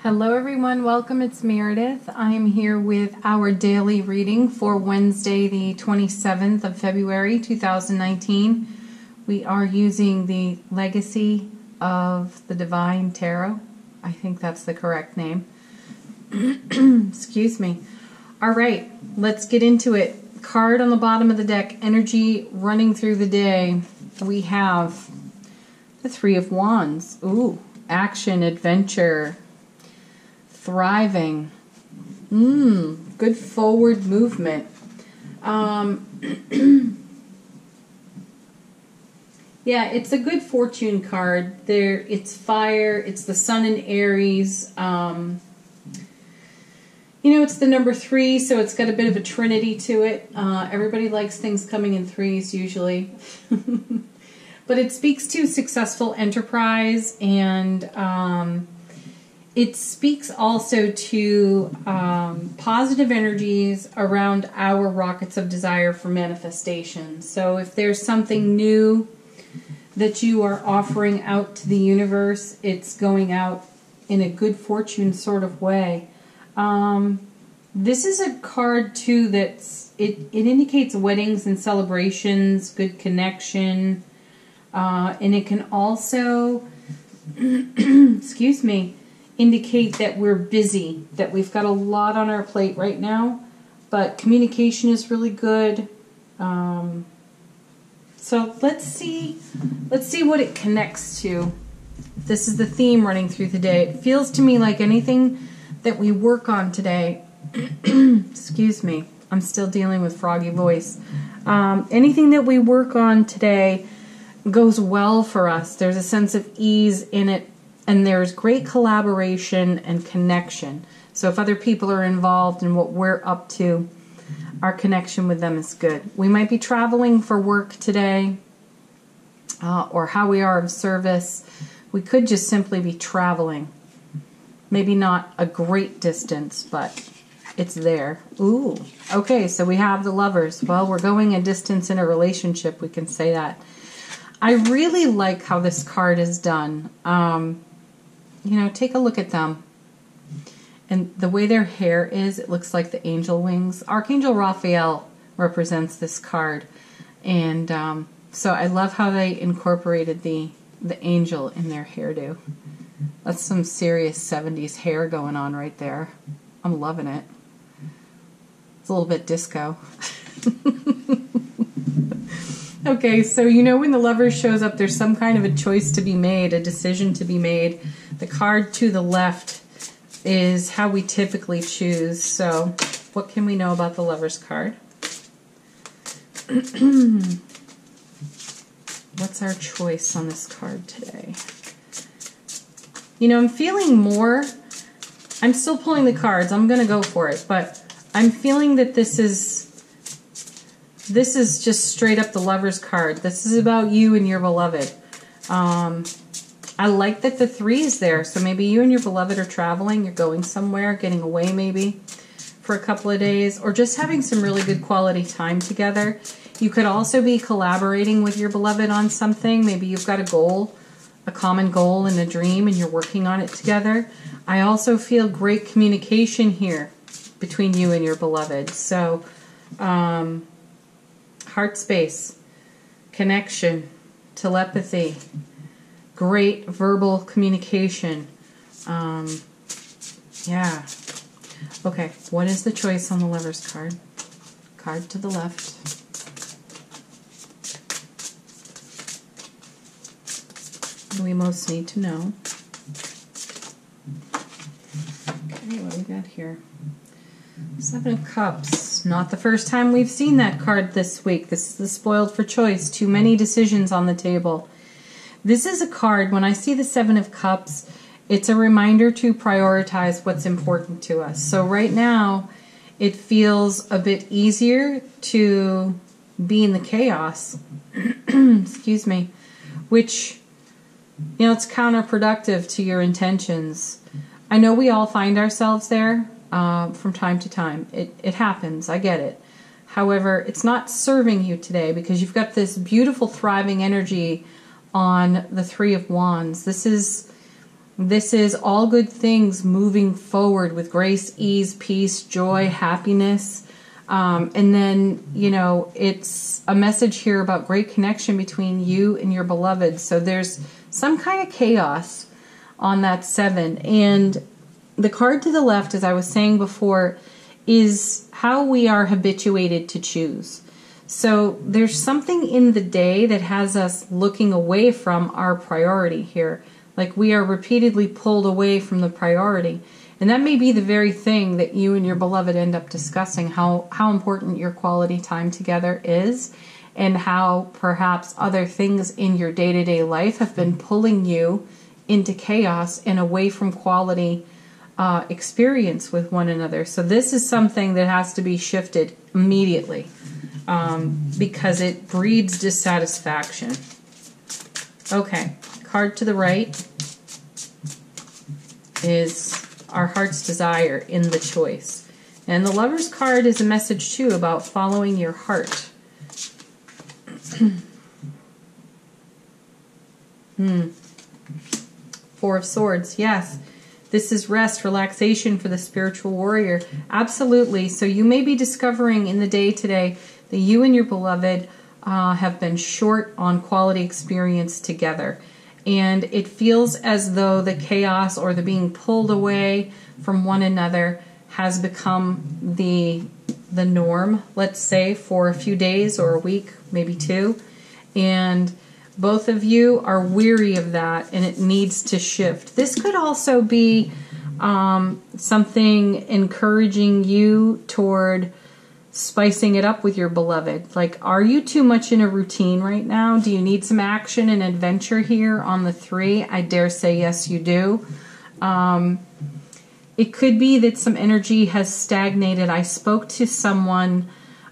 Hello everyone, welcome. It's Meredith. I am here with our daily reading for Wednesday the 27th of February 2019. We are using the Legacy of the Divine Tarot. I think that's the correct name. Excuse me. Alright, let's get into it. Card on the bottom of the deck, energy running through the day. We have the Three of Wands. Ooh, action, adventure, thriving, good forward movement. Yeah, it's a good fortune card. It's fire. It's the sun in Aries. It's the number 3, so it's got a bit of a trinity to it. Everybody likes things coming in threes usually. But it speaks to successful enterprise, and it speaks also to positive energies around our rockets of desire for manifestation. So if there's something new that you are offering out to the universe, it's going out in a good fortune sort of way. This is a card too it indicates weddings and celebrations, good connection, and it can also excuse me, indicate that we're busy, that we've got a lot on our plate right now, but communication is really good. So let's see what it connects to. This is the theme running through the day. It feels to me like anything that we work on today, excuse me, I'm still dealing with froggy voice. Anything that we work on today goes well for us. There's a sense of ease in it, and there's great collaboration and connection. So if other people are involved in what we're up to, our connection with them is good. We might be traveling for work today, or how we are of service. We could just simply be traveling. Maybe not a great distance, but it's there. Ooh, okay, so we have the Lovers. Well, we're going a distance in a relationship, we can say that. I really like how this card is done. Take a look at them. And the way their hair is, it looks like the angel wings. Archangel Raphael represents this card. And so I love how they incorporated the angel in their hairdo. That's some serious 70s hair going on right there. I'm loving it. It's a little bit disco. Okay, so when the Lover shows up, there's some kind of a choice to be made, a decision to be made. The card to the left is how we typically choose. So what can we know about the Lover's card? What's our choice on this card today? I'm feeling more. I'm still pulling the cards. I'm going to go for it, but I'm feeling that this is just straight up the Lover's card. This is about you and your beloved. I like that the 3 is there. So maybe you and your beloved are traveling. You're going somewhere, getting away maybe for a couple of days, or just having some really good quality time together. You could also be collaborating with your beloved on something. Maybe you've got a goal, a common goal and a dream, and you're working on it together. I also feel great communication here between you and your beloved. So, heart space, connection, telepathy, great verbal communication. Yeah. Okay, what is the choice on the Lover's card? Card to the left. What do we most need to know? Okay, what do we got here? 7 of Cups. Not the first time we've seen that card this week. This is the spoiled for choice. Too many decisions on the table. This is a card, when I see the 7 of Cups, it's a reminder to prioritize what's important to us. So right now, it feels a bit easier to be in the chaos. Excuse me. Which, it's counterproductive to your intentions. I know we all find ourselves there. From time to time. It happens. I get it. However, it's not serving you today because you've got this beautiful thriving energy on the 3 of Wands. This is This is all good things moving forward with grace, ease, peace, joy, happiness. And then, you know, it's a message here about great connection between you and your beloved. So there's some kind of chaos on that 7. And the card to the left, as I was saying before, is how we are habituated to choose. So there's something in the day that has us looking away from our priority here. Like we are repeatedly pulled away from the priority. And that may be the very thing that you and your beloved end up discussing, how important your quality time together is, and how perhaps other things in your day-to-day life have been pulling you into chaos and away from quality experience with one another. So this is something that has to be shifted immediately because it breeds dissatisfaction. Okay, card to the right is our heart's desire in the choice. And the Lover's card is a message too about following your heart. Four of Swords, yes. This is rest, relaxation for the spiritual warrior. Absolutely. So you may be discovering in the day today that you and your beloved have been short on quality experience together. And it feels as though the chaos or the being pulled away from one another has become the norm, let's say, for a few days or a week, maybe 2. And both of you are weary of that, and it needs to shift. This could also be something encouraging you toward spicing it up with your beloved. Like, are you too much in a routine right now? Do you need some action and adventure here on the 3? I dare say yes, you do. It could be that some energy has stagnated. I spoke to someone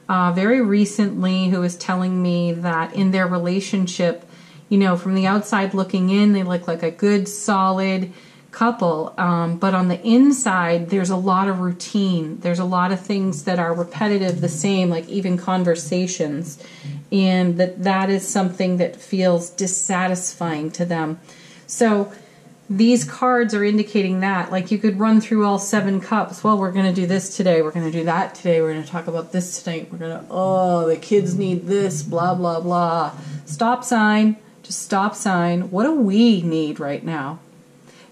very recently who was telling me that in their relationship, you know, from the outside looking in, they look like a good, solid couple. But on the inside, there's a lot of routine. There's a lot of things that are repetitive, the same, like even conversations. And that is something that feels dissatisfying to them. So these cards are indicating that. Like you could run through all 7 cups. Well, we're going to do this today. We're going to do that today. We're going to talk about this tonight. We're going to, oh, the kids need this, blah, blah, blah. Stop sign. Just stop sign. What do we need right now?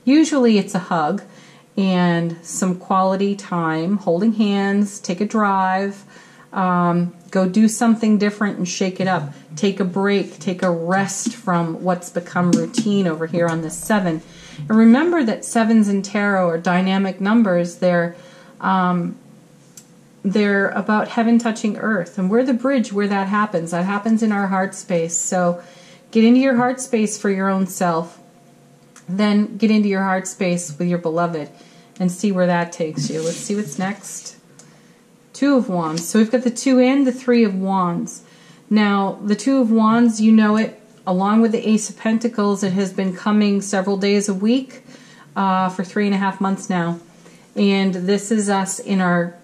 Usually it's a hug and some quality time, holding hands, take a drive, go do something different and shake it up. Take a break, take a rest from what's become routine over here on this 7. And remember that 7s in tarot are dynamic numbers. They're about heaven touching earth, and we're the bridge where that happens. That happens in our heart space. So get into your heart space for your own self. Then get into your heart space with your beloved and see where that takes you. Let's see what's next. 2 of Wands. So we've got the 2 and the 3 of Wands. Now, the 2 of Wands, you know it, along with the Ace of Pentacles, it has been coming several days a week for 3.5 months now. And this is us in our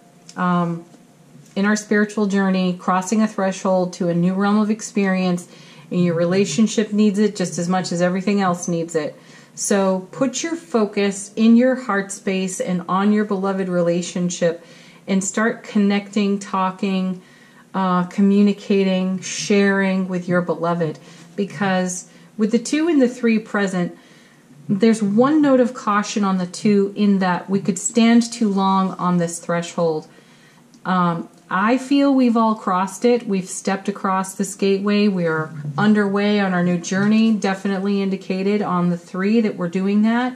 spiritual journey, crossing a threshold to a new realm of experience, and your relationship needs it just as much as everything else needs it. So put your focus in your heart space and on your beloved relationship and start connecting, talking, communicating, sharing with your beloved. Because with the 2 and the 3 present, there's one note of caution on the 2 in that we could stand too long on this threshold. I feel we've all crossed it. We've stepped across this gateway. We're underway on our new journey. Definitely indicated on the 3 that we're doing that.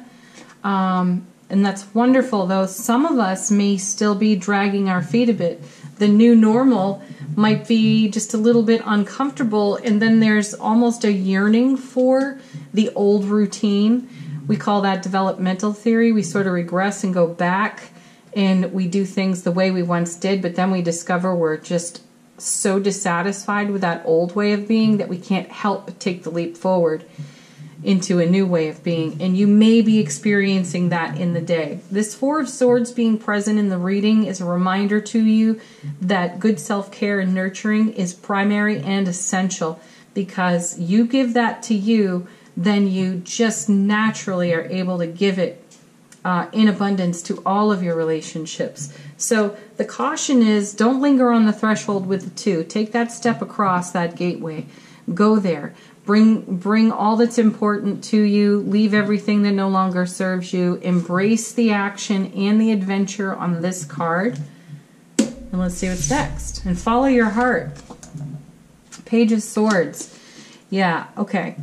And that's wonderful, though some of us may still be dragging our feet a bit. The new normal might be just a little bit uncomfortable, and then there's almost a yearning for the old routine. We call that developmental theory. We sort of regress and go back, and we do things the way we once did, but then we discover we're just so dissatisfied with that old way of being that we can't help but take the leap forward into a new way of being. And you may be experiencing that in the day. This 4 of Swords being present in the reading is a reminder to you that good self-care and nurturing is primary and essential, because you give that to you, then you just naturally are able to give it in abundance to all of your relationships. So the caution is, don't linger on the threshold with the 2. Take that step across that gateway. Go there. Bring all that's important to you. Leave everything that no longer serves you. Embrace the action and the adventure on this card. And let's see what's next. And follow your heart. Page of Swords. Yeah, okay.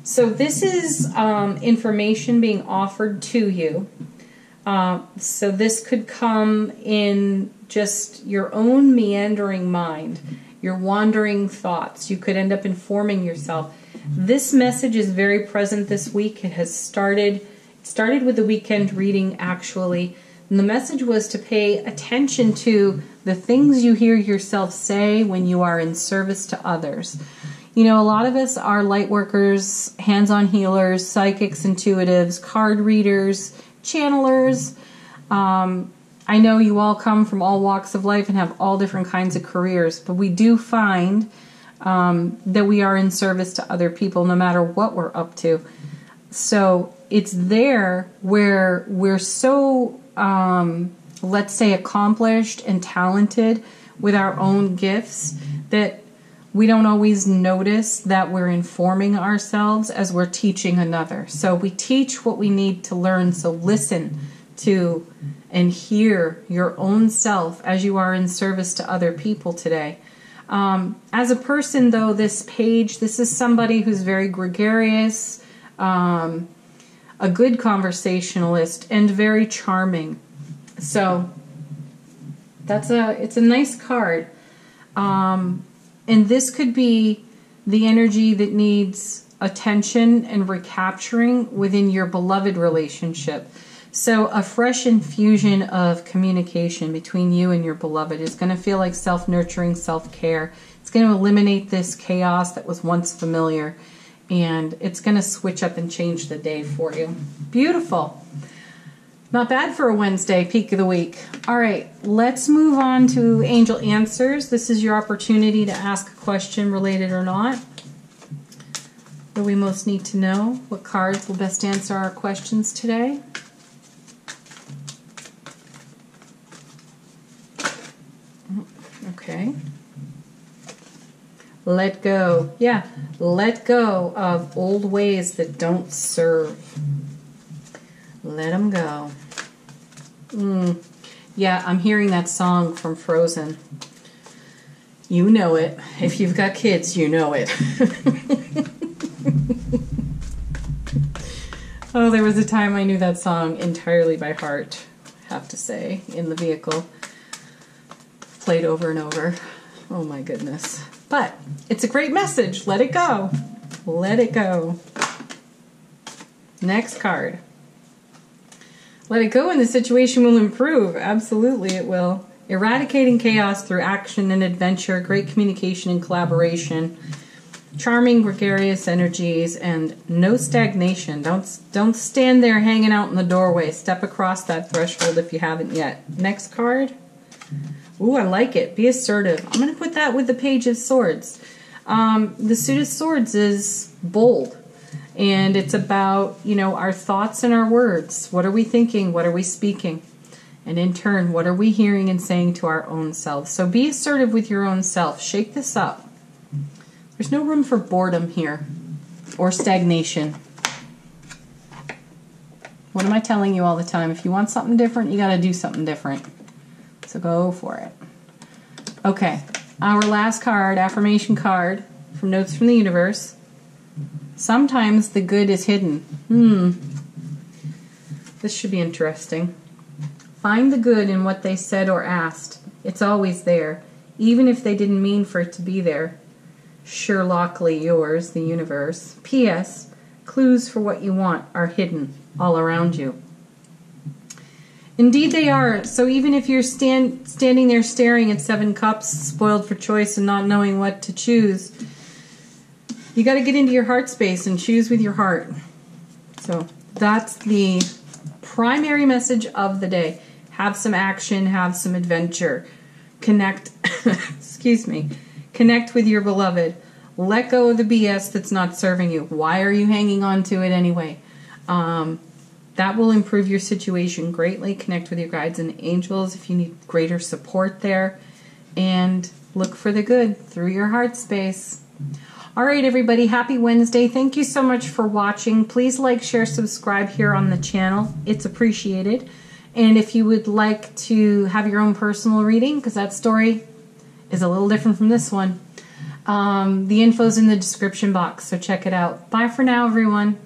So this is information being offered to you. So this could come in just your own meandering mind, your wandering thoughts. You could end up informing yourself. This message is very present this week. It has started with the weekend reading, actually. And the message was to pay attention to the things you hear yourself say when you are in service to others. You know, a lot of us are light workers, hands-on healers, psychics, intuitives, card readers, channelers. I know you all come from all walks of life and have all different kinds of careers, but we do find that we are in service to other people no matter what we're up to. So it's there where we're so, let's say, accomplished and talented with our own gifts that we don't always notice that we're informing ourselves as we're teaching another. So we teach what we need to learn. So listen to and hear your own self as you are in service to other people today. As a person, though, this page, this is somebody who's very gregarious, a good conversationalist, and very charming. So it's a nice card. And this could be the energy that needs attention and recapturing within your beloved relationship. So a fresh infusion of communication between you and your beloved is going to feel like self-nurturing, self-care. It's going to eliminate this chaos that was once familiar, and it's going to switch up and change the day for you. Beautiful. Not bad for a Wednesday, peak of the week. All right, let's move on to Angel Answers. This is your opportunity to ask a question, related or not. What do we most need to know? What cards will best answer our questions today? Okay. Let go. Yeah, let go of old ways that don't serve. Let them go. Yeah, I'm hearing that song from Frozen. You know it. If you've got kids, you know it. Oh, there was a time I knew that song entirely by heart, I have to say, in the vehicle. Played over and over. Oh my goodness. But it's a great message. Let it go. Let it go. Next card. Let it go and the situation will improve. Absolutely it will. Eradicating chaos through action and adventure, great communication and collaboration, charming, gregarious energies, and no stagnation. Don't stand there hanging out in the doorway. Step across that threshold if you haven't yet. Next card. Ooh, I like it. Be assertive. I'm going to put that with the Page of Swords. The Suit of Swords is bold. And it's about, you know, our thoughts and our words. What are we thinking? What are we speaking? And in turn, what are we hearing and saying to our own selves? So be assertive with your own self. Shake this up. There's no room for boredom here or stagnation. What am I telling you all the time? If you want something different, you got to do something different. So go for it. Okay, our last card, affirmation card from Notes from the Universe. Sometimes the good is hidden. This should be interesting. Find the good in what they said or asked. It's always there, even if they didn't mean for it to be there. Sherlockly yours, the universe. P.S. Clues for what you want are hidden all around you. Indeed they are. So even if you're standing there staring at 7 cups, spoiled for choice and not knowing what to choose, you got to get into your heart space and choose with your heart. So that's the primary message of the day. Have some action, have some adventure. Connect, excuse me, connect with your beloved. Let go of the BS that's not serving you. Why are you hanging on to it anyway? That will improve your situation greatly. Connect with your guides and angels if you need greater support there. And look for the good through your heart space. All right, everybody. Happy Wednesday. Thank you so much for watching. Please like, share, subscribe here on the channel. It's appreciated. And if you would like to have your own personal reading, because that story is a little different from this one, the info's in the description box, so check it out. Bye for now, everyone.